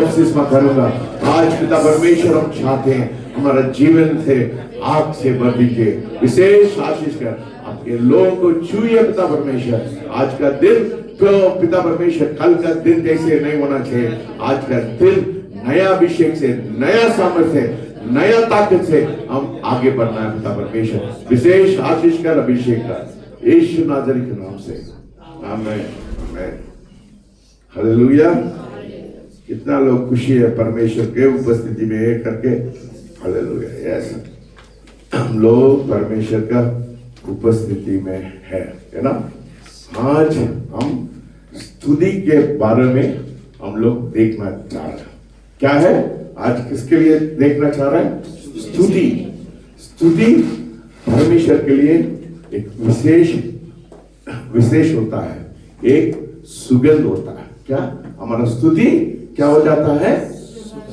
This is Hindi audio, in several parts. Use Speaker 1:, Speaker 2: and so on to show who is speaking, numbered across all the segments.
Speaker 1: बपतिस्मा करूंगा। आज पिता परमेश्वर हम चाहते हैं हमारा जीवन से आग से भर दीजिए, विशेष आशीष कर आपके लोगों को छूए पिता परमेश्वर। आज का दिन तो पिता परमेश्वर कल का दिन जैसे नहीं होना चाहिए। आज का दिन नया अभिषेक से, नया सामर्थ्य से, नया ताकत से हम आगे बढ़ना है पिता परमेश्वर। विशेष आशीष कर अभिषेक कर यीशु नाज़री के नाम से, आमीन आमीन हालेलुया। कितना लोग खुशी है परमेश्वर के उपस्थिति में एक करके, हालेलुया। यस, हम लोग परमेश्वर का उपस्थिति में है ना। आज हम स्तुति के बारे में हम लोग देखना चाह रहे हैं। क्या है आज किसके लिए देखना चाह रहे हैं? स्तुति। स्तुति परमेश्वर के लिए एक विशेष होता है, एक सुगंध होता है। क्या हमारा स्तुति क्या हो जाता है?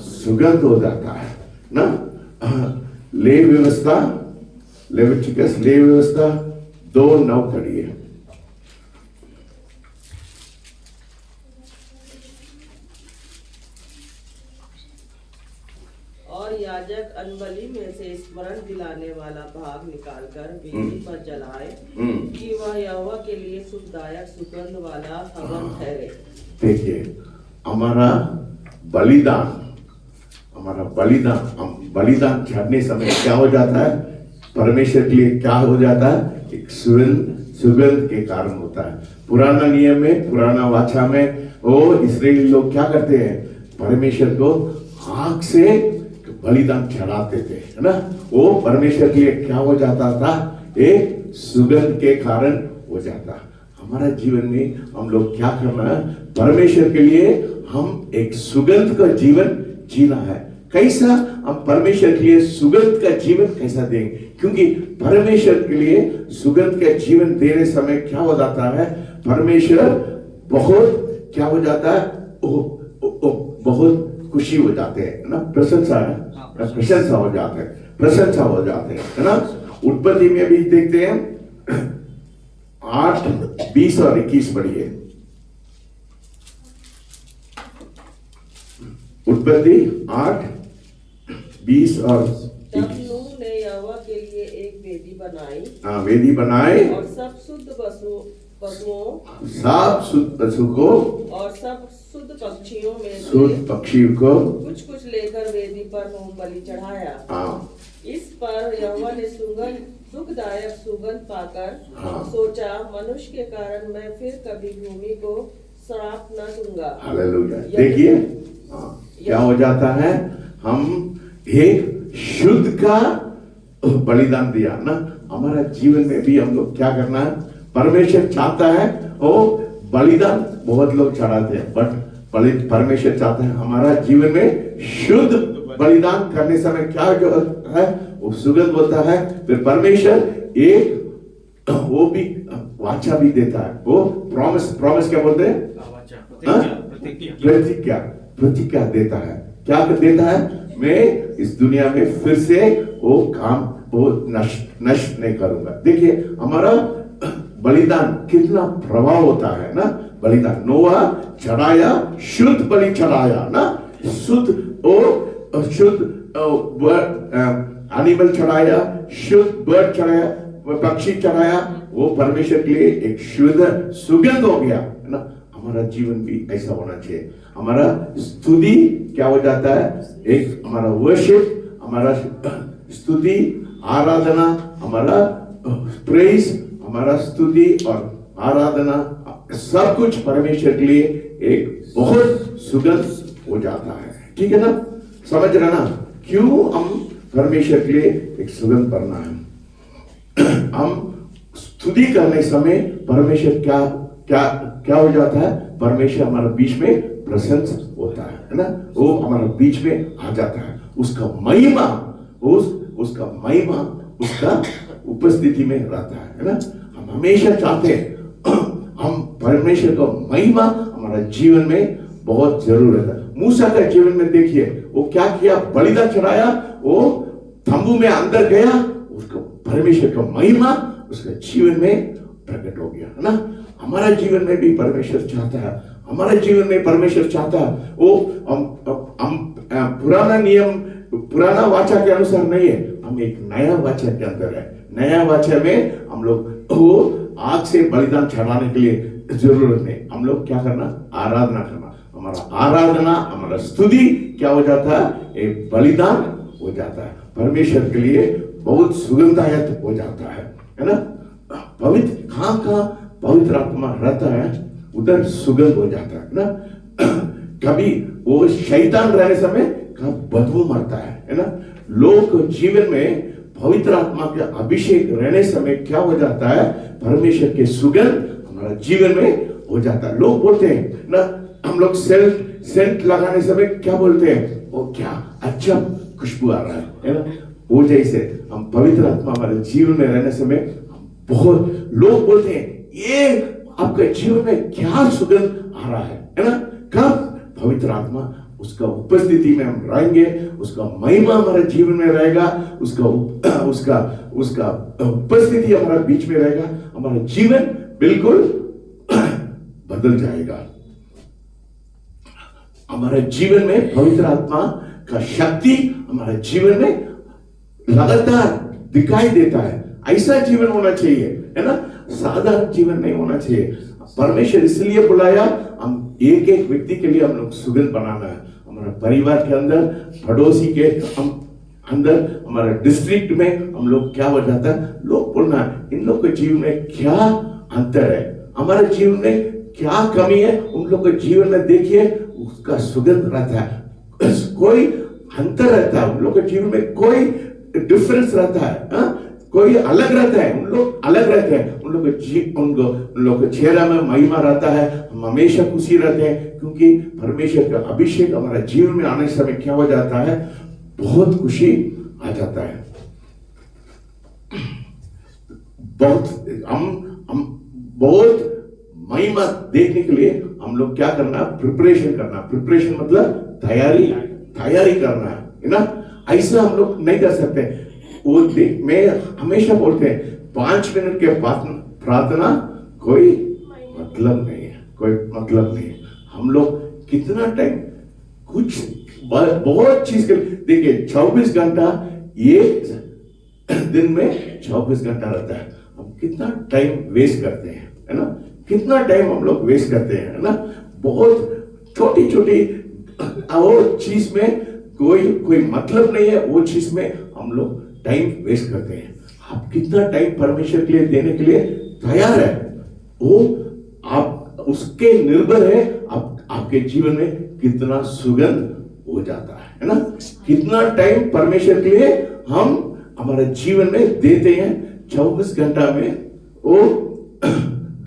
Speaker 1: सुगंध हो जाता है ना। ले व्यवस्था, लेविटिकस ले व्यवस्था 2:9 पढ़िए।
Speaker 2: और याजक अनबली में से स्मरण दिलाने वाला भाग निकालकर वेदी पर जलाए कि वह यहोवा के लिए सुखदायक सुगंध वाला हवन ठहरे।
Speaker 1: देखिए हमारा बलिदान, हम बलिदान चढ़ने समय क्या हो जाता है? परमेश्वर के लिए क्या हो जाता है? एक सुगंध के कारण होता है। पुराना नियम में, पुराना वाचा में वो इस्राएली लोग क्या करते हैं? परमेश्वर को आग से बलिदान चढ़ाते थे, है ना। वो परमेश्वर के लिए क्या हो जाता था? एक सुगंध के कारण हो जाता। हमारा जीवन में हम लोग क्या करना है? परमेश्वर के लिए हम एक सुगंध का जीवन जीना है। कैसा हम परमेश्वर के लिए सुगंध का जीवन कैसा देंगे? क्योंकि परमेश्वर के लिए सुगंध का जीवन देने समय क्या हो जाता है? परमेश्वर बहुत क्या हो जाता है? बहुत खुशी हो जाते हैं ना, प्रशंसा हो जाते हैं, है ना। उत्पत्ति में भी देखते हैं 8:20 और 21 पढ़िए। उत्पत्ति 8:20 और 21।
Speaker 2: तब नूह ने यहोवा के लिए एक वेदी बनाई,
Speaker 1: वेदी बनाए
Speaker 2: और सब शुद्ध पशुओं
Speaker 1: को
Speaker 2: और सब शुद्ध पक्षियों में
Speaker 1: शुद्ध पक्षी को
Speaker 2: कुछ लेकर वेदी पर होम बलि चढ़ाया। इस पर यहोवा ने सुखदायक सुगंध पाकर सोचा, मनुष्य के कारण मैं फिर कभी भूमि को श्राप न दूंगा।
Speaker 1: हालेलुया। देखिए क्या हो जाता है? हम एक शुद्ध का बलिदान दिया ना। हमारा जीवन में भी हम लोग क्या करना है? परमेश्वर चाहता है वो बलिदान बहुत लोग चढ़ाते हैं, बट परमेश्वर चाहता है हमारा जीवन में शुद्ध बलिदान करने समय क्या जो है वो सुगंध होता है। फिर परमेश्वर एक वो भी वाचा भी देता है, वो प्रॉमिस क्या बोलते हैं? प्रतिज्ञा देता है। क्या देता है? मैं इस दुनिया में फिर से वो काम वो नष्ट नहीं करूंगा। देखिए हमारा बलिदान कितना प्रभाव होता है ना। बलिदान नोआ चढ़ाया, शुद्ध बलि चढ़ाया ना, शुद्ध एनिमल चढ़ाया, शुद्ध बर्ड चढ़ाया, पक्षी चढ़ाया। वो परमेश्वर के लिए एक शुद्ध सुगंध हो गया है ना। हमारा जीवन भी ऐसा होना चाहिए। हमारा स्तुति क्या हो जाता है? एक हमारा वर्शिप, हमारा स्तुति, आराधना, हमारा प्रेज, हमारा स्तुति और आराधना सब कुछ परमेश्वर के लिए एक बहुत सुगंध हो जाता है। ठीक है ना, समझ रहे ना क्यों हम परमेश्वर के लिए एक सुगंध करना है। हम स्तुति करने समय परमेश्वर क्या क्या क्या हो जाता है? परमेश्वर हमारे बीच में प्रसन्न होता है ना। वो हमारे बीच में आ जाता है। उसका महिमा उसका उपस्थिति में रहता है ना। हम हमेशा चाहते हैं हम परमेश्वर का महिमा हमारा जीवन में बहुत जरूरत है। मूसा का जीवन में देखिए वो क्या किया? बलिदान चढ़ाया, वो तंबू में अंदर गया, उसको परमेश्वर का महिमा उसके जीवन में प्रकट हो गया है ना। हमारा जीवन में भी परमेश्वर चाहता है हमारे जीवन में परमेश्वर चाहता है वो हम पुराना नियम, पुराना वाचा के अनुसार नहीं है, हम एक नया वाचा के अंदर है। नया वाचा में हम लोग वो आग से बलिदान चढ़ाने के लिए जरूरत नहीं, हम लोग क्या करना, आराधना करना। हमारा आराधना, हमारा स्तुति क्या हो जाता है, एक बलिदान हो जाता है, परमेश्वर के लिए बहुत सुगंधायत हो जाता है ना। पवित्र कहाँ पवित्र आत्मा रहता है उधर सुगंध हो जाता है ना। कभी वो शैतान रहने समय का बदबू मरता है ना। लोग जीवन में पवित्र आत्मा के अभिषेक रहने समय क्या हो जाता है, परमेश्वर के सुगंध हमारा जीवन में हो जाता है। लोग बोलते हैं ना, हम लोग सेंट लगाने समय क्या बोलते हैं, वो क्या अच्छा खुशबू आ रहा है ना। वो जैसे हम पवित्र आत्मा हमारे जीवन में रहने समय बहुत लोग बोलते हैं ये आपके जीवन में क्या सुगंध आ रहा है ना। कब पवित्र आत्मा उसका उपस्थिति में हम रहेंगे, उसका महिमा हमारे जीवन में रहेगा, उसका उपस्थिति हमारा बीच में रहेगा, हमारा जीवन बिल्कुल बदल जाएगा। हमारे जीवन में पवित्र आत्मा का शक्ति हमारे जीवन में लगातार दिखाई देता है। ऐसा जीवन होना चाहिए है ना, साधारण जीवन नहीं होना चाहिए। परमेश्वर इसलिए बुलाया, हम एक एक व्यक्ति के लिए हम लोग सुगंध बनाना है। हमारा परिवार के अंदर, पड़ोसी के अंदर, हमारा डिस्ट्रिक्ट में हम लोग क्या हो जाता है, लोग बोलना इन लोग के जीवन में क्या अंतर है, हमारे जीवन में क्या कमी है, उन लोग के जीवन में देखिए उसका सुगंध रहता है, कोई अंतर रहता है, उन लोग के जीवन में कोई डिफरेंस रहता है, कोई अलग रहता है, उन लोग अलग रहते हैं, उन लोग के चेहरा में महिमा रहता है, हम हमेशा खुशी रहते हैं, क्योंकि परमेश्वर का अभिषेक हमारे जीवन में आने समय क्या हो जाता है, बहुत खुशी आ जाता है। हम बहुत महिमा देखने के लिए हम लोग क्या करना, प्रिपरेशन करना। प्रिपरेशन मतलब तैयारी करना है ना। ऐसा हम लोग नहीं कर सकते। वो मैं हमेशा बोलते हैं 5 मिनट के प्रार्थना कोई मतलब नहीं है, कोई मतलब नहीं है। हम लोग कितना टाइम कुछ बहुत चीज के देखिए, 24 घंटा एक दिन में 24 घंटा रहता है, हम कितना टाइम वेस्ट करते हैं है ना, कितना टाइम हम लोग वेस्ट करते हैं है ना। बहुत छोटी छोटी और चीज में कोई मतलब नहीं है, वो चीज में हम लोग टाइम वेस्ट करते हैं। आप कितना टाइम परमेश्वर के लिए देने के लिए तैयार है, वो आप उसके निर्भर है आपके जीवन में कितना सुगंध हो जाता है ना। कितना टाइम परमेश्वर के लिए हम हमारे जीवन में देते हैं। 24 घंटा में वो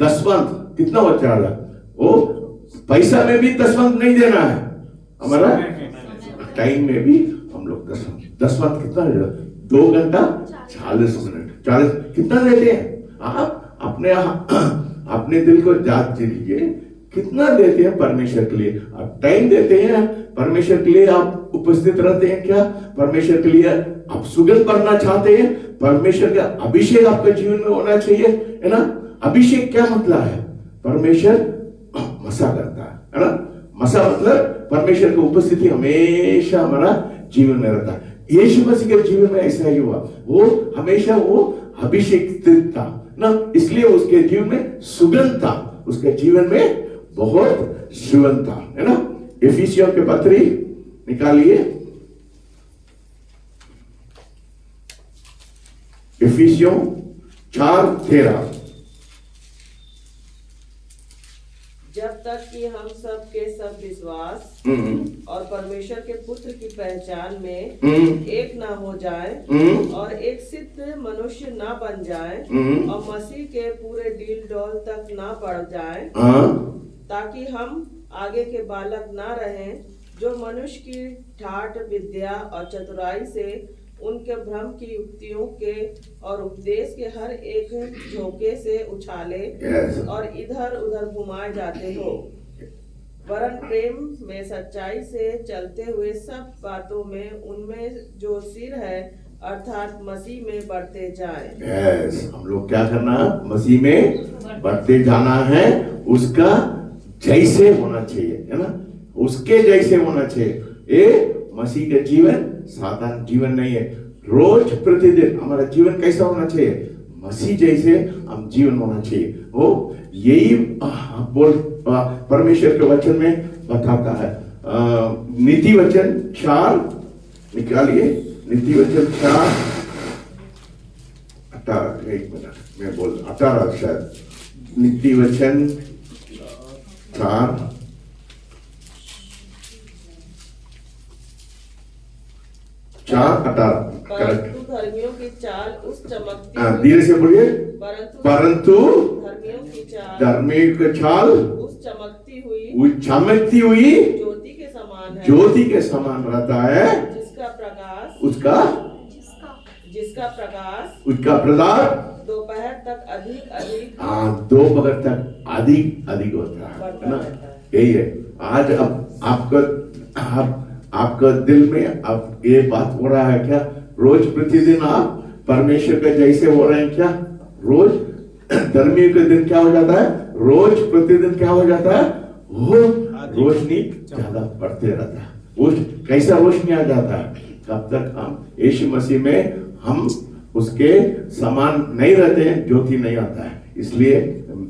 Speaker 1: 10वां कितना हो जाएगा, वो पैसा में भी 10वां नहीं देना है, हमारा टाइम में भी हम लोग 10वां कितना है, 2 घंटा 40 मिनट 40 कितना देते हैं। आप अपने दिल को जांच लीजिए, कितना देते हैं परमेश्वर के लिए। आप टाइम देते हैं परमेश्वर के लिए, आप उपस्थित रहते हैं क्या परमेश्वर के लिए, आप सुगंध करना चाहते हैं, परमेश्वर का अभिषेक आपके जीवन में होना चाहिए है ना। अभिषेक क्या मतलब है, परमेश्वर मसा करता है ना। मसा मतलब परमेश्वर की उपस्थिति हमेशा हमारा जीवन में रहता है। यीशु मसीह के जीवन में ऐसा ही हुआ, वो हमेशा वो अभिषेक था ना, इसलिए उसके जीवन में सुगंध था, उसके जीवन में बहुत सुगंध था है ना। इफिसियों के पत्री निकालिए, इफिसियों 4:13।
Speaker 2: जब तक कि हम सब के सब विश्वास और परमेश्वर के पुत्र की पहचान में एक ना हो जाए और एक सिद्ध मनुष्य ना बन जाए और मसीह के पूरे डील डौल तक ना बढ़ जाए, ताकि हम आगे के बालक ना रहें, जो मनुष्य की ठाठ विद्या और चतुराई से उनके भ्रम की युक्तियों के और उपदेश के हर एक झोंके से उछाले और इधर उधर घुमाए जाते हो, वरन प्रेम में सच्चाई से चलते हुए सब बातों में उनमें जो सिर है अर्थात मसीह में बढ़ते जाए।
Speaker 1: हम लोग क्या करना, मसीह में बढ़ते जाना है, उसका जैसे होना चाहिए, है ना, उसके जैसे होना चाहिए। ये मसीह का जीवन साधारण जीवन नहीं है। रोज प्रतिदिन हमारा जीवन कैसा होना चाहिए? मसीह जैसे हम जीवन होना चाहिए। वो यही बोल परमेश्वर के वचन में बताता है। नीति वचन 4 निकालिए, नीति वचन 4 18, एक मिनट मैं बोल 18 शायद, नीति वचन 4 4:18 करेक्ट।
Speaker 2: परंतु धर्मियों की चाल उस चमकती
Speaker 1: धीरे से बोलिए। परंतु
Speaker 2: धर्मियों की चाल
Speaker 1: धर्मियों की चाल
Speaker 2: उस
Speaker 1: चमकती हुई
Speaker 2: ज्योति के समान है,
Speaker 1: ज्योति के समान रहता है,
Speaker 2: जिसका प्रकाश
Speaker 1: उसका प्रकाश
Speaker 2: दोपहर तक अधिक
Speaker 1: दोपहर तक अधिक होता है ना। यही है आज। अब आपका दिल में अब ये बात हो रहा है क्या? रोज प्रतिदिन आप परमेश्वर के जैसे हो रहे हैं क्या? रोज धर्मी के दिन क्या हो जाता है? रोज प्रतिदिन क्या हो जाता है? वो रोशनी ज्यादा बढ़ते रहता है। वो कैसा रोशनी आ जाता है? कब तक हम यीशु मसीह में हम उसके समान नहीं रहते हैं, ज्योति नहीं आता है। इसलिए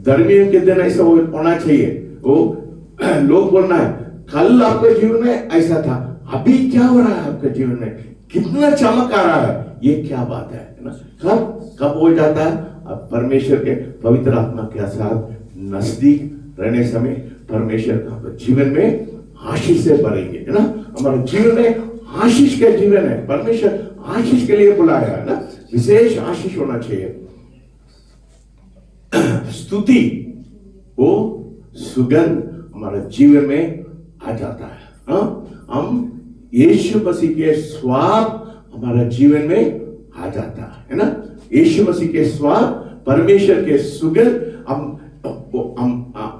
Speaker 1: धर्मियों के दिन ऐसा होना चाहिए। वो लोग बोलना है कल आपके जीवन में ऐसा था, अभी क्या हो रहा है आपके जीवन में? कितना चमक आ रहा है? ये क्या बात है ना? कब हो जाता है? अब परमेश्वर के पवित्र आत्मा के साथ नजदीक रहने समय परमेश्वर का जीवन में आशीष से भरेंगे, है ना। हमारे जीवन में आशीष का जीवन है। परमेश्वर आशीष के लिए बुलाया है ना, विशेष आशीष होना चाहिए। स्तुति वो सुगंध हमारे जीवन में आ जाता है। हम यीशु मसीह के स्वाद हमारा जीवन में आ जाता है ना। यीशु मसीह के स्वाद, परमेश्वर के सुगंध हम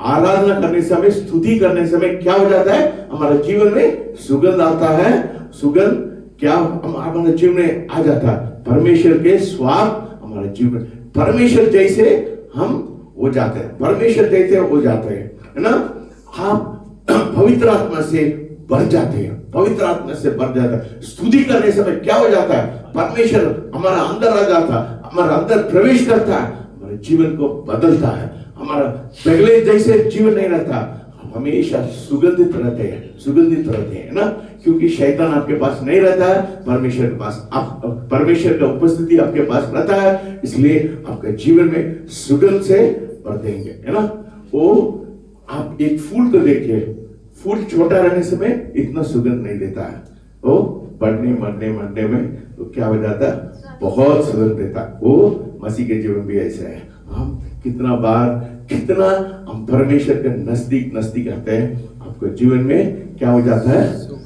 Speaker 1: आराधना करने समय, स्तुति करने समय क्या हो जाता है? हमारे जीवन में सुगंध आता है। सुगंध क्या हमारे जीवन में आ जाता है? परमेश्वर के स्वाद हमारे जीवन, परमेश्वर जैसे हम हो जाते हैं, परमेश्वर जैसे हो जाते हैं, है ना। आप पवित्र आत्मा से बढ़ जाते हैं, पवित्र आत्मा से बढ़ जाता है। स्तुति करने समय क्या हो जाता है? परमेश्वर हमारा अंदर आ जाता है, हमारा अंदर प्रवेश करता है, हमारे जीवन को बदलता है। हमारा पहले जैसे जीवन नहीं रहता, हमेशा सुगंधित रहते हैं, है ना। क्योंकि शैतान आपके पास नहीं रहता है, परमेश्वर के पास, आप परमेश्वर का उपस्थिति आपके पास रहता है, इसलिए आपके जीवन में सुगंध से बढ़ेंगे, है ना। वो आप एक फूल को देखिए, फूल छोटा रहने समय इतना सुगंध नहीं देता है, वो बढ़ने मरने में तो क्या हो जाता है? बहुत सुगंध देता है। वो मसीह के जीवन भी ऐसा है। हम कितना हम परमेश्वर के नजदीक आते हैं, आपको जीवन में क्या हो जाता है?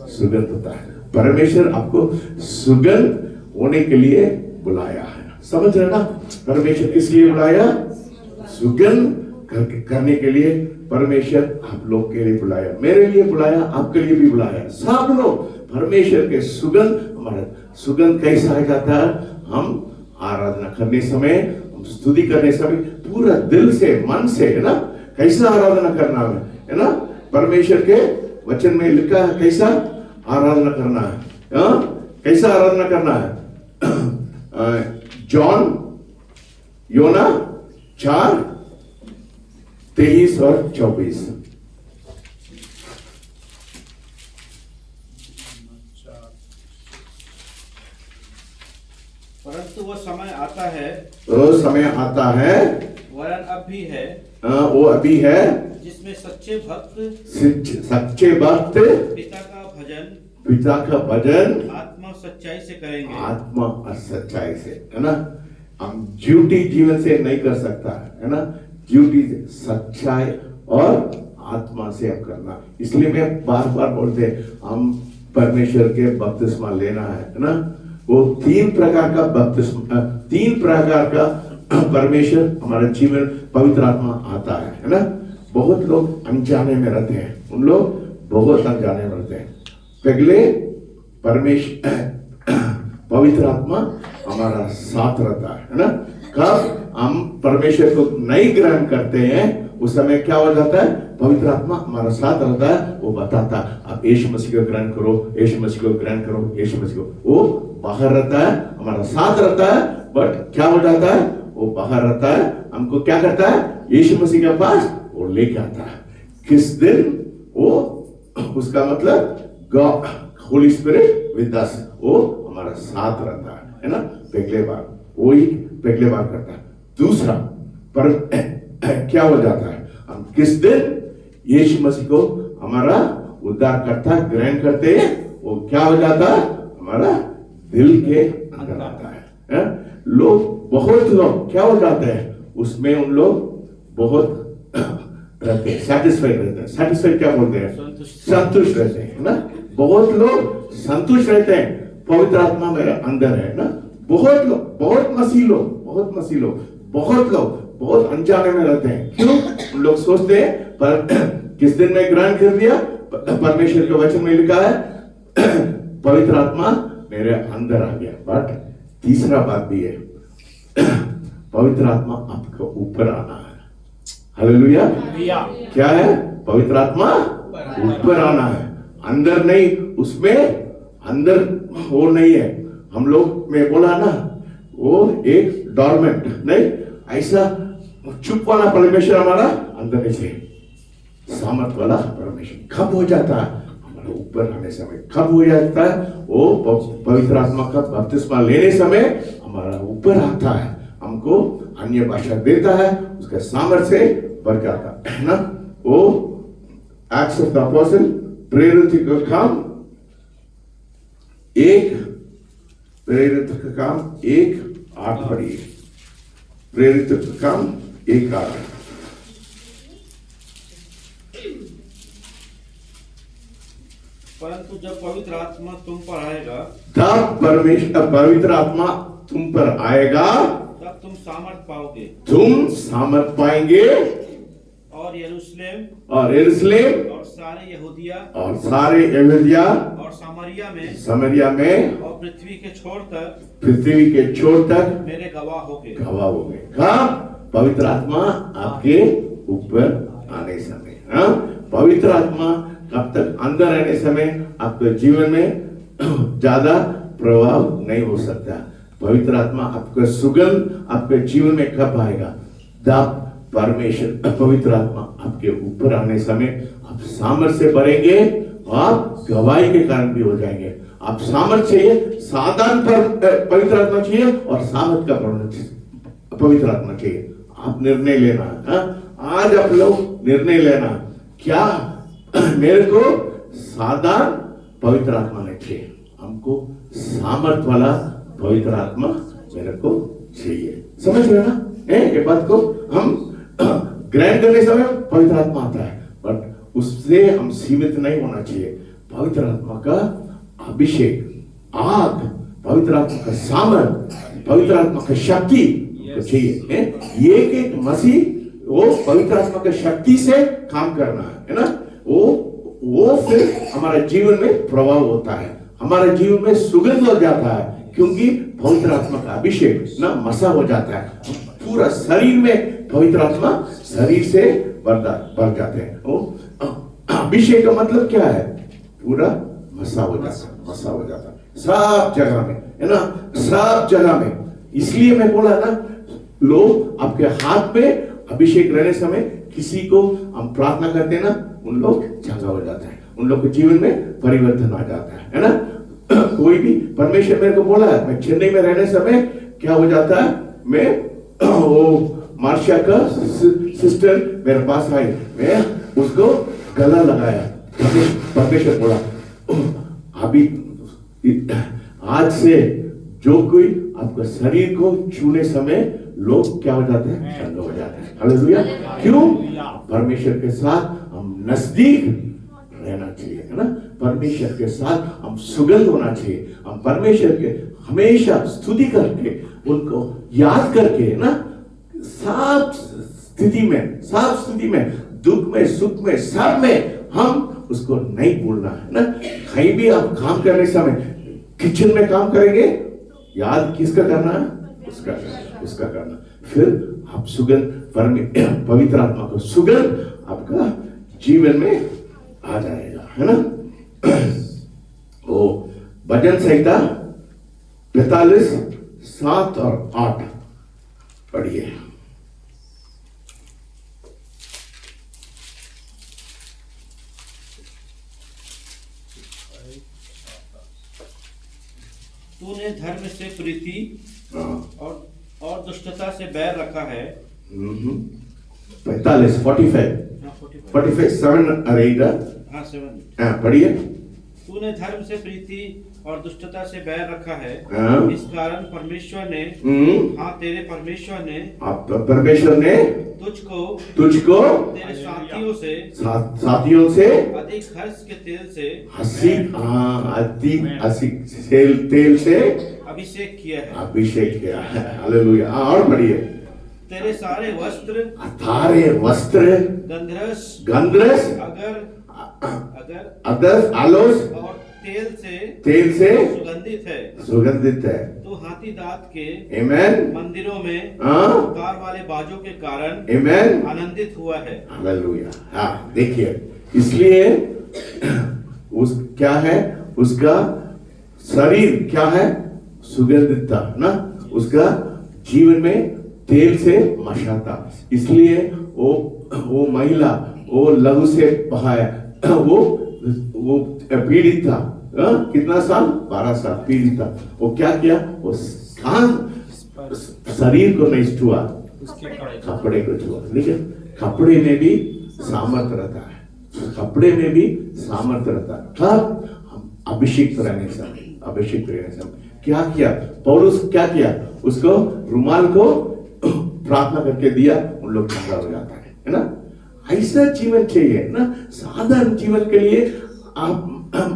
Speaker 1: सुगंध होता है। परमेश्वर आपको सुगंध होने के लिए बुलाया है, समझ रहे ना। परमेश्वर किस लिए बुलाया? सुगंध करने के लिए परमेश्वर आप लोग के लिए बुलाया, मेरे लिए बुलाया, आपके लिए भी बुलाया। सब लोग परमेश्वर के सुगंध, हमारा सुगंध कैसा आ जाता है? हम आराधना करने समय, स्तुति करने समय पूरा दिल से, मन से, है ना। कैसा आराधना करना है ना। परमेश्वर के वचन में लिखा है कैसा आराधना करना है, कैसा आराधना करना है। योना 4:23 और 24।
Speaker 3: परंतु वो समय आता है, वरन अब भी है,
Speaker 1: वो अभी है,
Speaker 3: जिसमें सच्चे भक्त पिता का भजन आत्मा सच्चाई से करेंगे।
Speaker 1: आत्मा और सच्चाई से, है ना। हम झूठी जीवन से नहीं कर सकता, है ना। झूठी सच्चाई और आत्मा से हम करना। इसलिए मैं बार बोलते हम परमेश्वर के बपतिस्मा लेना है ना। वो 3 प्रकार का बपतिस्मा, 3 प्रकार का परमेश्वर हमारा जीवन, पवित्र आत्मा आता है ना। बहुत लोग अनजाने में रहते हैं, उन लोग बहुत अनजाने में रहते हैं। पहले पवित्र आत्मा हमारा साथ रहता है ना। कब हम परमेश्वर को नहीं ग्रहण करते हैं, उस समय क्या हो जाता है? पवित्र आत्मा हमारा साथ रहता है, वो बताता है आप यीशु मसीह को ग्रहण करो, यीशु मसीह को ग्रहण करो, यीशु मसीह को। वो बाहर रहता है, हमारा साथ रहता है, बट क्या हो जाता है, वो बाहर रहता है, हमको क्या करता है, यीशु मसीह के पास वो लेके आता है। किस दिन वो, उसका मतलब God Holi spirit with us, वो हमारा साथ रहता है ना। पहले बार वही पहले बार करता है। दूसरा पर क्या हो जाता है, हम किस दिन यीशु मसीह को हमारा उद्धार करता ग्रहण करते हैं, वो क्या हो जाता है, हमारा दिल के अंदर आता है। लोग, बहुत लोग क्या हो जाते हैं उसमें, उन लोग बहुत रहते हैं, सेटिस्फाइड रहते हैं। सेटिस्फाइड क्या बोलते हैं, संतुष्ट रहते हैं ना। बहुत लोग संतुष्ट रहते हैं, पवित्र आत्मा मेरे अंदर है ना। बहुत लोग, बहुत मसीह लोग, बहुत लोग बहुत अनजाने में रहते हैं। क्यों? उन लोग सोचते हैं पर किस दिन में ग्रहण कर दिया, परमेश्वर के वचन में लिखा है पवित्र आत्मा मेरे अंदर आ गया। बट तीसरा बात भी है, पवित्र आत्मा आपको ऊपर आना है। हालेलुया। क्या है, पवित्र आत्मा ऊपर आना है, अंदर नहीं। उसमें अंदर वो नहीं है। हम लोग में बोला ना, वो एक डॉर्मेंट नहीं, ऐसा चुप वाला परमेश्वर हमारा अंदर नहीं है। सामर्थ वाला परमेश्वर कब हो जाता है, हमारे ऊपर आने समय कब हो जाता है, वो पवित्र आत्मा का बपतिस्मा लेने समय हमारा ऊपर आता है, हमको अन्य भाषा देता है, उसका सामर्थ से बढ़ जाता है ना। वो एक्ट्स ऑफ द अपोस्टल प्रेरित का काम 1:8 पढ़िए। प्रेरित का काम 1:8।
Speaker 3: परंतु जब पवित्र आत्मा तुम पर आएगा,
Speaker 1: तब परमेश्वर पवित्र आत्मा तुम पर आएगा,
Speaker 3: तब तुम सामर्थ पाओगे,
Speaker 1: तुम सामर्थ पाएंगे,
Speaker 3: और यरूशलेम
Speaker 1: और
Speaker 3: सारे यहूदिया
Speaker 1: और सामरिया में
Speaker 3: और पृथ्वी के छोर तक मेरे गवाह होगे।
Speaker 1: कहाँ? पवित्र आत्मा आपके ऊपर आने समय। हाँ, पवित्र आत्मा कब तक अंदर रहने समय आपके जीवन में ज्यादा प्रभाव नहीं हो सकता। पवित्र आत्मा आपका सुगंध आपके जीवन में कब आएगा, जब परमेश्वर पवित्र आत्मा आपके ऊपर आने समय आप सामर्थ से भरेंगे, आप गवाही के कारण भी हो जाएंगे। आप सामर्थ चाहिए, साधन पर पवित्र आत्मा चाहिए, और सामर्थ का पवित्र आत्मा चाहिए। आप निर्णय लेना है। आज आप लोग निर्णय लेना, क्या मेरे को साधन पवित्र आत्मा नहीं चाहिए, हमको सामर्थ वाला पवित्र आत्मा मेरे को चाहिए। समझ रहे ना ये बात को? हम ग्रहण करने समय पवित्र आत्मा आता है, बट उससे हम सीमित नहीं होना चाहिए। पवित्र आत्मा का अभिषेक, आग, पवित्र आत्मा का सामर्थ, पवित्र आत्मा का शक्ति चाहिए। एक मसीह वो पवित्र आत्मा का शक्ति से काम करना है ना। वो फिर हमारा जीवन में प्रभाव होता है, हमारा जीवन में सुगंध हो जाता है, क्योंकि पवित्र आत्मा का अभिषेक ना मसा हो जाता है। पूरा शरीर में पवित्र आत्मा शरीर से बढ़ जाते हैं। अभिषेक का मतलब क्या है, पूरा मसा हो जाता है सब जगह में, है ना, सब जगह में। इसलिए मैं बोला ना, लोग आपके हाथ में अभिषेक रहने समय किसी को हम प्रार्थना करते हैं ना, उन लोग चंगा हो जाता है, उन लोग के जीवन में परिवर्तन आ जाता है ना। कोई भी परमेश्वर मेरे को बोला है, मैं चेन्नई में रहने समय क्या हो जाता है, मैं वो मार्शिया का सिस्टर मेरे पास आई, मैं उसको गला लगाया, परमेश्वर बोला अभी आज से जो कोई आपका शरीर को छूने समय लोग क्या हो जाते हैं, चंगा हो जाते हैं। हालेलुया। क्यों? परमेश्वर के साथ हम नजदीक रहना चाहिए, है ना। परमेश्वर के साथ हम सुगंध होना चाहिए। हम परमेश्वर के हमेशा स्तुति करके, उनको याद करके ना, सब स्थिति में, दुख में, सुख में, सब में हम उसको नहीं भूलना है ना। कहीं भी आप काम करने समय किचन में काम करेंगे, याद किसका करना है, उसका करना। फिर आप सुगंध, पवित्र आत्मा को सुगंध आपका जीवन में आ जाएगा, है ना। वो भजन संहिता 45, 7 और 8 पढ़िए।
Speaker 3: तूने धर्म से प्रीति और दुष्टता से बैर रखा है।
Speaker 1: 45, 45, 7 और 8।
Speaker 3: हाँ 7।
Speaker 1: हाँ पढ़िए।
Speaker 3: तूने धर्म से प्रीति और दुष्टता से बैर रखा है।
Speaker 1: हाँ।
Speaker 3: इस कारण परमेश्वर ने तेरे परमेश्वर ने
Speaker 1: परमेश्वर ने तुझको
Speaker 3: तेरे साथियों
Speaker 1: से
Speaker 3: अधिक हर्ष के तेल से
Speaker 1: अधिक तेल से
Speaker 3: अभिषेक किया है।
Speaker 1: हालेलुया। और पढ़िए।
Speaker 3: तेरे सारे
Speaker 1: वस्त्र गंधरस अगर आलोस
Speaker 3: और तेल से
Speaker 1: सुगंधित है।
Speaker 3: तो हाथी दांत के
Speaker 1: आमेन
Speaker 3: मंदिरों में तार वाले बाजों के कारण
Speaker 1: आमेन
Speaker 3: आनंदित हुआ है।
Speaker 1: हालेलुया। हाँ देखिए, इसलिए क्या है, उसका शरीर क्या है, सुगंधित था ना, उसका जीवन में तेल से मशाता। इसलिए वो महिला वो लहू से बहाया, वो पीड़ित था। कितना साल? 12 साल पीड़ित था। वो क्या किया, वो शरीर को नहीं छुआ, कपड़े को छुआ। लेकिन कपड़े में भी सामर्थ्य रहता है, कपड़े में भी सामर्थ्य रहता है। कब? अभिषेक रहने से क्या किया पौलुस, क्या किया, उसको रुमाल को प्रार्थना करके दिया, उन लोग ठंडा हो जाता है ना। ऐसा जीवन चाहिए ना। साधारण जीवन के लिए आप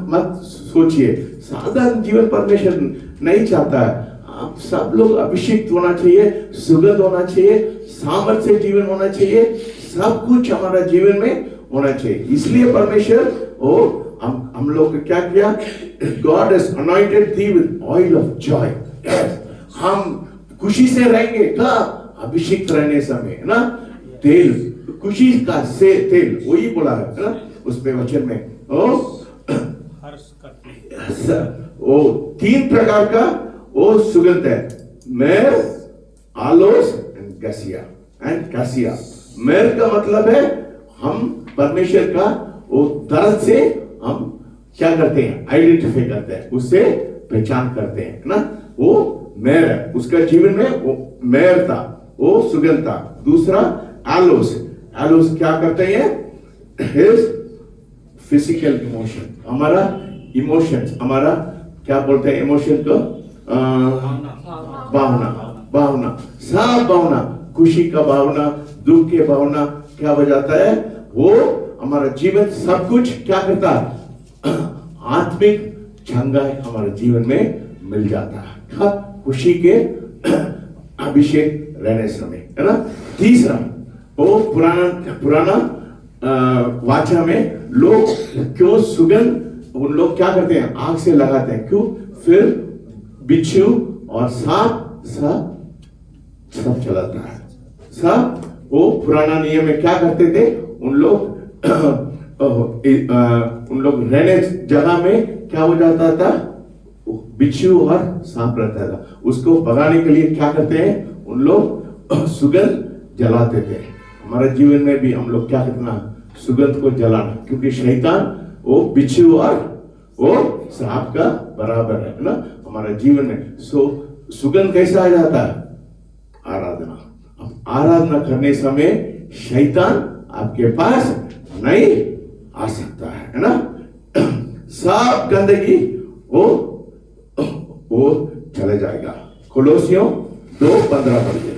Speaker 1: मत सोचिए, साधारण जीवन परमेश्वर नहीं चाहता है। आप सब लोग अभिषेक होना चाहिए, सुगंध होना चाहिए, सामर्थ्य से जीवन होना चाहिए, सब कुछ हमारा जीवन में होना चाहिए। इसलिए परमेश्वर हम लोग को क्या किया, God has anointed thee with oil of joy। हम खुशी से रहेंगे का अभिषेक रहने समय ना, तेल खुशी का से तेल, वही बोला है ना उस पे वचन में। वो 3 प्रकार का वो सुगंध है, मेर, आलोस एंड कैसिया। मेर का मतलब है हम परमेश्वर का वो दर्द से हम क्या करते हैं, आइडेंटिफाई करते हैं, उससे पहचान करते हैं ना। वो मेर है, उसका जीवन में वो मेर था, वो सुगंध था। दूसरा आलोस क्या करते हैं, फिजिकल इमोशन, हमारा इमोशंस, हमारा क्या बोलते हैं इमोशन को, भावना, सब भावना, खुशी का भावना, दुख के भावना क्या हो जाता है, वो हमारा जीवन सब कुछ क्या करता है, आत्मिक चंगाई हमारे जीवन में मिल जाता है खुशी के अभिषेक रहने समय, है ना। तीसरा वो पुराना वाचा में लोग क्यों सुगंध उन लोग क्या करते हैं, आग से लगाते हैं, क्यों, फिर बिच्छू और सांप सब चलाता है। सब वो पुराना नियम में क्या करते थे, उन लोग रहने जगह में क्या हो जाता था, बिच्छू और सांप रहता था। उसको भगाने के लिए क्या करते हैं, उन लोग सुगंध जलाते थे। हमारे जीवन में भी हम लोग क्या करना, सुगंध को जलाना, क्योंकि शैतान वो बिच्छू और वो सांप का बराबर है ना हमारे जीवन में। सुगंध कैसा आ जाता है, आराधना करने समय शैतान आपके पास नहीं आ सकता है ना। सब गंदगी वो चले जाएगा। कोलोसियों 2:15 पढ़िए।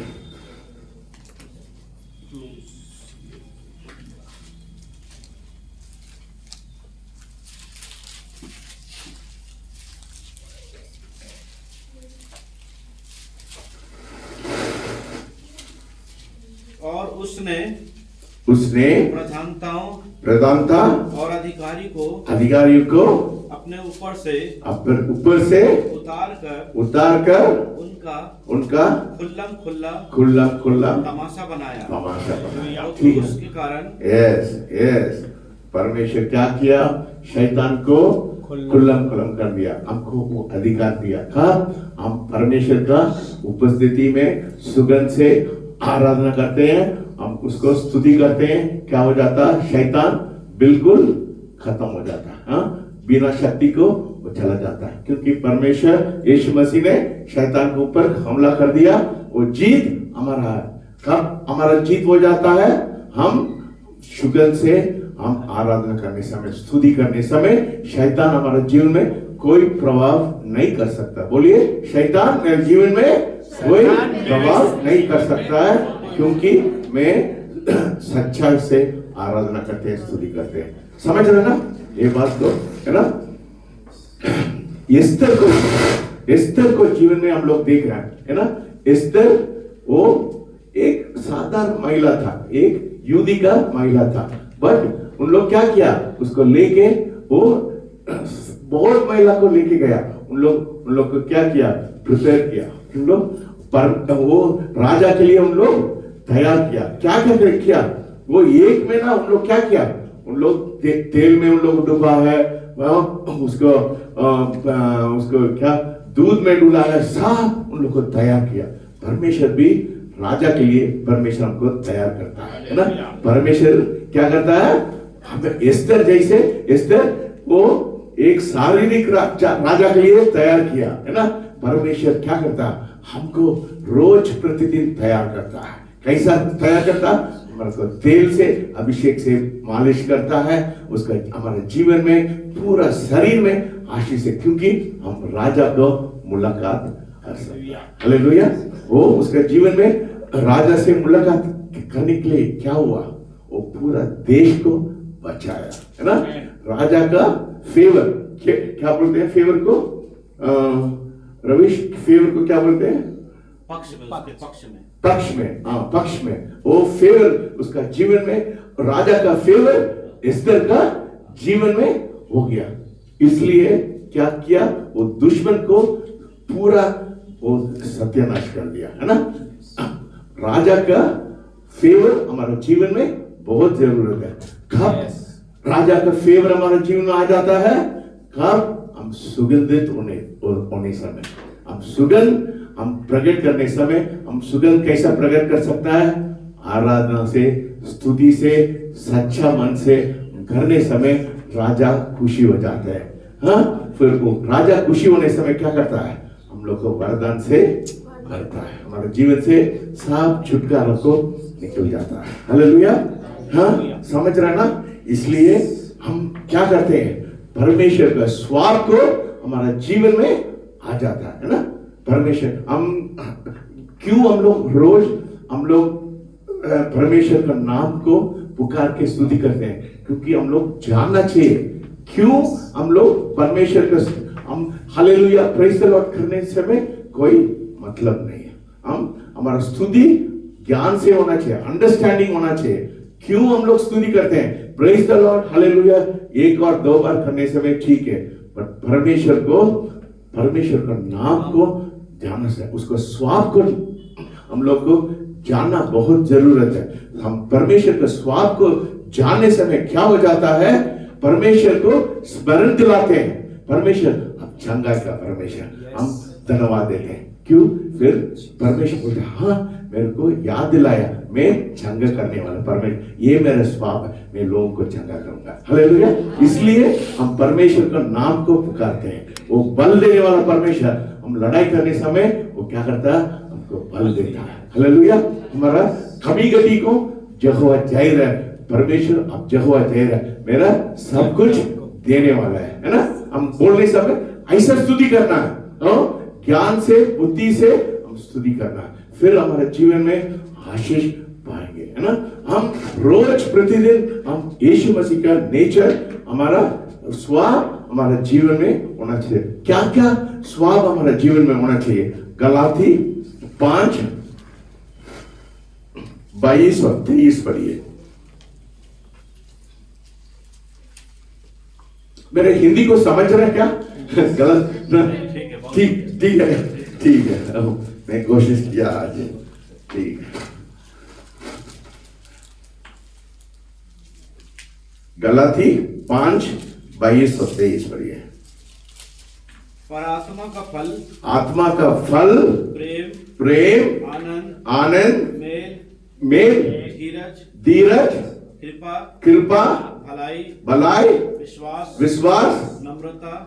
Speaker 3: और उसने
Speaker 1: प्रधानता
Speaker 3: और
Speaker 1: अधिकारियों को
Speaker 3: अपने ऊपर से
Speaker 1: उतार कर उनका
Speaker 3: खुल्लम खुल्ला तमाशा बनाया।
Speaker 1: ठीक है,
Speaker 3: उसके कारण
Speaker 1: यस परमेश्वर क्या किया? शैतान को खुल्लम खुल्लम कर दिया, हमको वो अधिकार दिया। कब हम परमेश्वर का उपस्थिति में सुगंध से आराधना करते हैं, हम उसको स्तुति करते हैं, क्या हो जाता? शैतान बिल्कुल खत्म हो जाता है। हाँ, बिना शक्ति को वो चला जाता है, क्योंकि परमेश्वर यीशु मसीह ने शैतान के ऊपर हमला कर दिया, वो जीत हमारा है। कब हमारा जीत हो जाता है? हम सुगंध से हम आराधना करने समय, स्तुति करने समय शैतान हमारे जीवन में कोई प्रभाव नहीं कर सकता। बोलिए, शैतान मेरे जीवन में कोई प्रभाव नहीं कर सकता है, क्योंकि मैं सच्चाई से आराधना करते हैं, स्तुति करते हैं। समझ रहे ना ये बात को, है ना? एस्तर को जीवन में हम लोग देख रहे हैं, है ना? एस्तर वो एक साधारण महिला था, एक यहूदी का महिला था, बट उन लोग क्या किया? उसको लेके वो बहुत महिला को लेके गया। उन लोग को क्या किया? प्रिपेयर किया। उन लोग वो राजा के लिए उन लोग तैयार किया। क्या किया? वो एक महीना उन लोग क्या किया? उन लोग तेल में उन लोग डूबा है, उसको क्या दूध में डुला है, सब उन लोग को तैयार किया। परमेश्वर भी राजा के लिए परमेश्वर हमको तैयार करता है ना? परमेश्वर क्या करता है? हमें एस्तर जैसे, एस्तर वो एक शारीरिक राजा के लिए तैयार किया, है ना? परमेश्वर क्या करता है? हमको रोज प्रतिदिन तैयार करता है। कैसा तैयार करता? हमारे को तेल से, अभिषेक से मालिश करता है, उसका हमारे जीवन में पूरा शरीर में आशीष है, क्योंकि हम राजा को मुलाकात कर सकते हैं। हालेलुया। वो उसके जीवन में राजा से मुलाकात करने के लिए क्या हुआ? वो पूरा देश को बचाया, है ना? राजा का फेवर, क्या बोलते हैं फेवर को? रविश, फेवर को क्या बोलते हैं? पक्ष में वो फेवर उसका जीवन में, राजा का फेवर एस्तर का जीवन में हो गया। इसलिए क्या किया? वो दुश्मन को पूरा वो सत्यानाश कर दिया, है ना? राजा का फेवर हमारे जीवन में बहुत जरूरत है। कब राजा का फेवर हमारे जीवन में आ जाता है? कब हम सुगंधित होने समय, हम सुगंध हम प्रकट करने समय। हम सुगंध कैसा प्रकट कर सकता है? आराधना से, स्तुति से, सच्चा मन से करने समय राजा खुशी हो जाता है। हाँ, फिर वो राजा खुशी होने समय क्या करता है? हम लोग को वरदान से भरता है, हमारे जीवन से सब छुटकारा को निकल जाता है। हालेलुया। हाँ, समझ रहे ना? इसलिए हम क्या करते हैं? परमेश्वर का स्वाद को हमारा जीवन में आ जाता है ना? परमेश्वर क्यों हम लोग रोज परमेश्वर का नाम को पुकार के स्तुति करते हैं? क्योंकि हम लोग जानना चाहिए क्यों हम लोग परमेश्वर का हम हालेलुया प्रेज द लॉर्ड करने समय कोई मतलब नहीं है। हमारा स्तुति ज्ञान से होना चाहिए, अंडरस्टैंडिंग होना चाहिए। क्यों हम लोग स्तुति करते हैं? प्रेज द लॉर्ड हालेलुया एक और दो बार करने समय ठीक है, पर परमेश्वर का नाम को जानना चाहिए, उसको स्वाद को हम लोग को जानना बहुत जरूरत है। हम परमेश्वर के स्वाद को जानने समय क्या हो जाता है? परमेश्वर को स्मरण दिलाते हैं। परमेश्वर अब चंगा का परमेश्वर हम धन्यवाद देते हैं। क्यों? फिर परमेश्वर बोलते हाँ, मेरे को याद दिलाया, मैं चंगा करने वाला परमेश्वर, ये मेरा स्वभाव है, मैं लोगों को चंगा करूंगा। हालेलुया। इसलिए हम परमेश्वर का नाम को पुकारते हैं। वो बल देने वाला परमेश्वर, हम लड़ाई करने समय वो क्या करता है? हमको बल देता है। हालेलुया। हमारा कमी गति को यहोवा जाहिर है, परमेश्वर अब यहोवा जाहिर है, मेरा सब कुछ देने वाला है ना? हम बोलने समय ऐसा स्तुति करना है, ज्ञान से, बुद्धि से हम स्तुति करना है, फिर हमारे जीवन में आशीष पाएंगे, है ना? हम रोज प्रतिदिन हम यीशु मसीह का नेचर, हमारा स्वभाव हमारे जीवन में होना चाहिए। क्या क्या स्वभाव हमारे जीवन में होना चाहिए? गलाती 5:22 और 23 पढ़िए। मेरे हिंदी को समझ रहे हैं क्या? गलत? ठीक है, मैं कोशिश किया आज। ठीक है। गलाती 5:22-23 पढ़िए।
Speaker 3: पर आत्मा का फल
Speaker 1: आत्मा का फल प्रेम, आनंद, मेल, धीरज, कृपा, भलाई, विश्वास,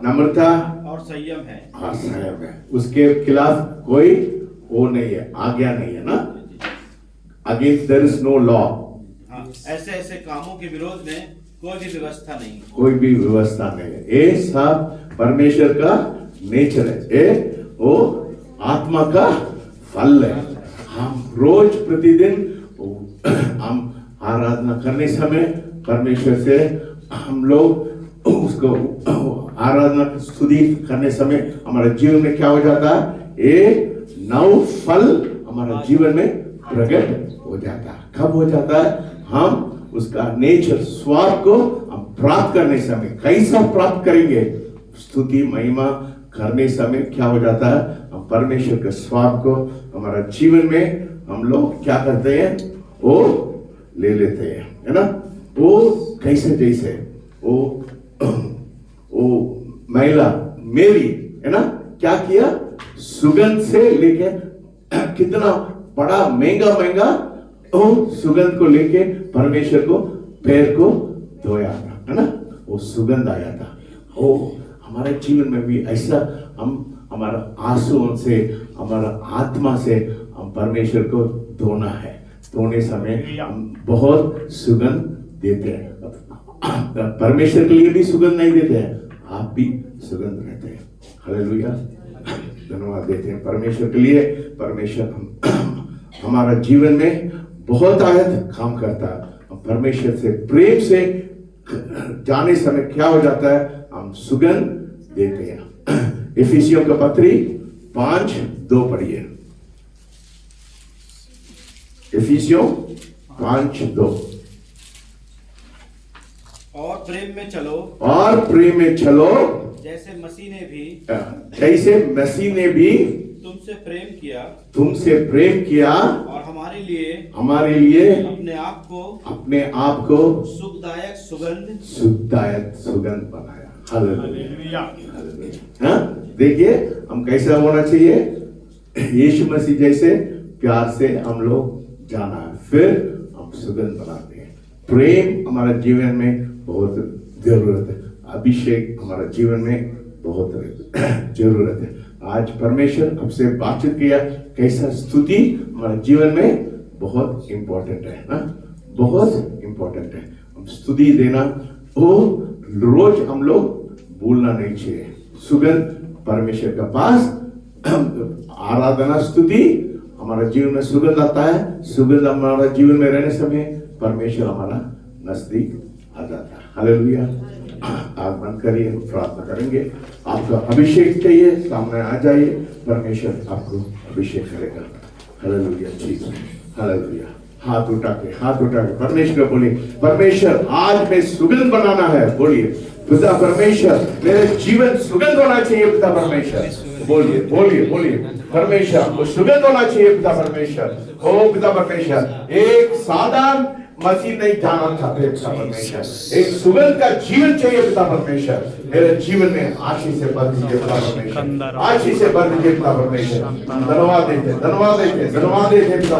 Speaker 1: नम्रता
Speaker 3: और संयम है।
Speaker 1: हाँ, संयम है। उसके खिलाफ कोई वो नहीं है, आज्ञा नहीं है ना। Against there is no law.
Speaker 3: ऐसे ऐसे कामों के विरोध में कोई भी व्यवस्था नहीं,
Speaker 1: कोई भी व्यवस्था नहीं है। ये सब परमेश्वर का नेचर है, ये वो आत्मा का फल है। हम रोज प्रतिदिन हम आराधना करने समय परमेश्वर से हम लोग उसको आराधना स्तुति करने समय हमारे जीवन में क्या हो जाता है, ये नव फल हमारे जीवन में प्रकट हो जाता है। कब हो जाता है, हम उसका नेचर स्वभाव को हम प्राप्त करने समय। कैसा प्राप्त करेंगे, स्तुति महिमा करने समय क्या हो जाता है, हम परमेश्वर के स्वभाव को हमारा जीवन में हम लोग क्या करते हैं, वो ले लेते हैं, है ना। वो कैसे, जैसे वो महिला मेरी, है ना, क्या किया, सुगंध से लेके कितना बड़ा महंगा सुगंध को लेके परमेश्वर को पैर को धोया था, है ना। वो सुगंध आया था। वो हमारे जीवन में भी ऐसा हम हमारा आंसुओं से, हमारा आत्मा से हम परमेश्वर को धोना है। धोने समय हम बहुत सुगंध देते हैं। परमेश्वर के लिए भी सुगंध नहीं देते हैं, आप भी सुगंध रहते हैं। हालेलुया, धन्यवाद देते हैं परमेश्वर के लिए। परमेश्वर हमारा जीवन में बहुत आयत काम करता है। हम परमेश्वर से प्रेम से जाने समय क्या हो जाता है, हम सुगंध देते हैं। इफिसियों का पत्री 5:2 पढ़िए। इफिसियों 5:2।
Speaker 3: और प्रेम में चलो,
Speaker 1: और प्रेम में चलो,
Speaker 3: जैसे मसीह ने भी तुमसे प्रेम किया और हमारे लिए अपने आप को
Speaker 1: सुखदायक सुगंध बनाया। हालेलुया। हाँ, देखिए हम कैसा होना चाहिए, यीशु मसीह जैसे प्यार से हम लोग जाना है, फिर हम सुगंध बनाते हैं। प्रेम हमारा जीवन में बहुत जरूरत है। अभिषेक हमारा जीवन में बहुत जरूरत है। आज परमेश्वर हमसे बातचीत किया, कैसा स्तुति हमारे जीवन में बहुत इंपॉर्टेंट है ना, बहुत इंपॉर्टेंट है। हम स्तुति देना वो रोज हम लोग भूलना नहीं चाहिए। सुगंध परमेश्वर के पास आराधना स्तुति हमारा जीवन में सुगंध आता है। सुगंध हमारा जीवन में रहने समय परमेश्वर हमारा नजदीक आ जाता है। हालेलुया। आग बंद करिए, प्रार्थना करेंगे। आपका अभिषेक चाहिए, सामने आ जाइए, परमेश्वर आपको अभिषेक करेगा। Hallelujah Jesus, hallelujah. हाथ उठा के परमेश्वर बोलिए, परमेश्वर आज मैं सुगंध बनाना है। बोलिए, पिता परमेश्वर मेरे जीवन सुगंध होना चाहिए। पिता परमेश्वर बोलिए परमेश्वर वो सुगंध होना चाहिए। पिता परमेश्वर, ओ पिता परमेश्वर, एक साधारण मसीह नहीं जाना चाहते। पिता परमेश्वर, एक सुगंध का जीवन चाहिए। पिता परमेश्वर, मेरे जीवन में आशीष से भर दीजिए। पिता परमेश्वर, आशीष से भर दीजिए। पिता परमेश्वर, धन्यवाद देते पिता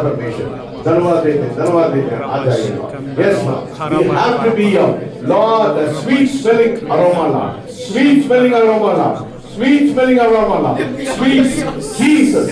Speaker 1: परमेश्वर, धन्यवाद देते। आ जाइए Yes, Lord. We have to be Lord, the sweet smelling aroma, Lord. Sweet smelling aroma, Lord. Sweet smelling aroma, Lord. Sweet Jesus,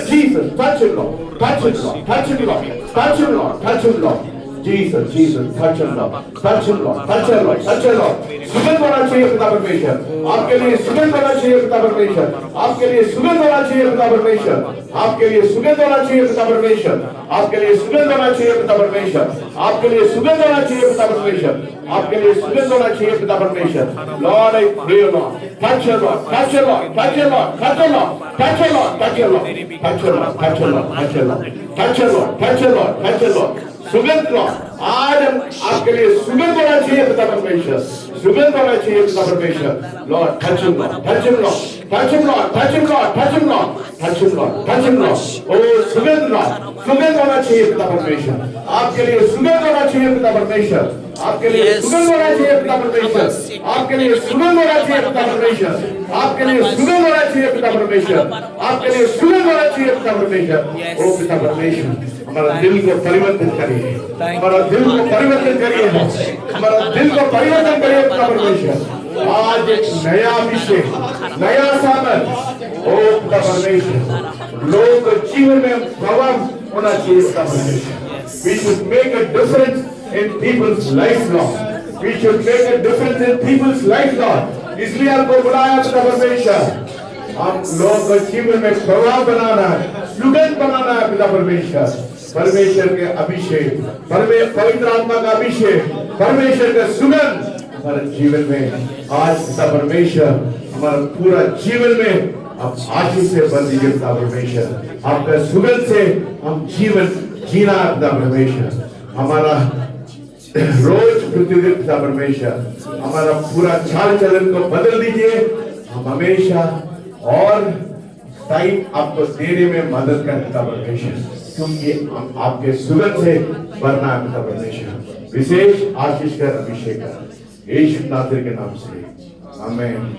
Speaker 1: touch him, Lord. Touch him, Lord. Touch him, Lord. Touch him, Lord. Touch him, Lord. Jesus, touch him, Lord. Touch him, Lord. Touch him, Lord. Touch him, Lord. सुगंध होना चाहिए पिता परमेश्वर, आपके लिए सुगंध होना चाहिए। पिता परमेश्वर, आपके लिए सुगंध होना चाहिए। पिता परमेश्वर, आपके लिए सुगंध होना चाहिए। पिता परमेश्वर, आपके लिए सुगंध होना चाहिए। पिता परमेश्वर, आपके लिए सुगंध होना चाहिए। पिता परमेश्वर, आपके लिए सुगंध होना चाहिए। पिता परमेश्वर, lord I pray lord, touch him lord, touch him lord, touch him lord, touch him lord, touch him lord, touch him lord, touch him lord, touch him lord, touch him lord, touch him lord, touch him lord, touch him lord. सुगंध लॉर्ड, आज हम आपके लिए सुगंध होना चाहिए। पिता परमेश्वर, सुगंध होना चाहिए। पिता परमेश्वर, Lord touch him lord, touch him lord, touch him lord, touch him lord, touch him Lord, touch him Lord, touch him Lord. Oh सुगंध Lord, सुगंध होना चाहिए पिता परमेश्वर, आपके लिए सुगंध होना चाहिए पिता परमेश्वर, आपके लिए सुगंध होना चाहिए पिता परमेश्वर, आपके लिए सुगंध होना चाहिए पिता परमेश्वर, आपके लिए सुगंध होना चाहिए पिता परमेश्वर, आपके लिए सुगंध होना चाहिए पिता परमेश्वर। ओ पिता परमेश्वर, हमारा दिल को परिवर्तित करिए, हमारा दिल को परिवर्तित करिए, हमारा दिल को परिवर्तन करिए पिता परमेश्वर। आज एक नया अभिषेक, नया सामर्थ, ओ पिता परमेश्वर, लोगों के जीवन में प्रभाव होना चाहिए पिता परमेश्वर। We should make a difference in people's lives, Lord. We should make a difference in people's lives, Lord. इसलिए आपको बुलाया पिता परमेश्वर, हम लोगों के जीवन में प्रभाव बनाना है, सुगंध बनाना है पिता परमेश्वर। परमेश्वर के अभिषेक, पवित्र आत्मा का अभिषेक, परमेश्वर का सुगंध हमारे जीवन में आज पिता परमेश्वर, हमारा पूरा जीवन में आप आशीष से भर दीजिए पिता परमेश्वर। आपका सुगंध से हम जीवन जीना पिता परमेश्वर, हमारा रोज प्रतिदिन पिता परमेश्वर, हमारा पूरा चाल चलन को बदल दीजिए। हम हमेशा और टाइम आपको देने में मदद कर पिता परमेश्वर, क्योंकि हम आपके सुगंध से भरना है पिता परमेश्वर। विशेष आशीष कर अभिषेक कर यीशु नासरी के नाम से, आमीन।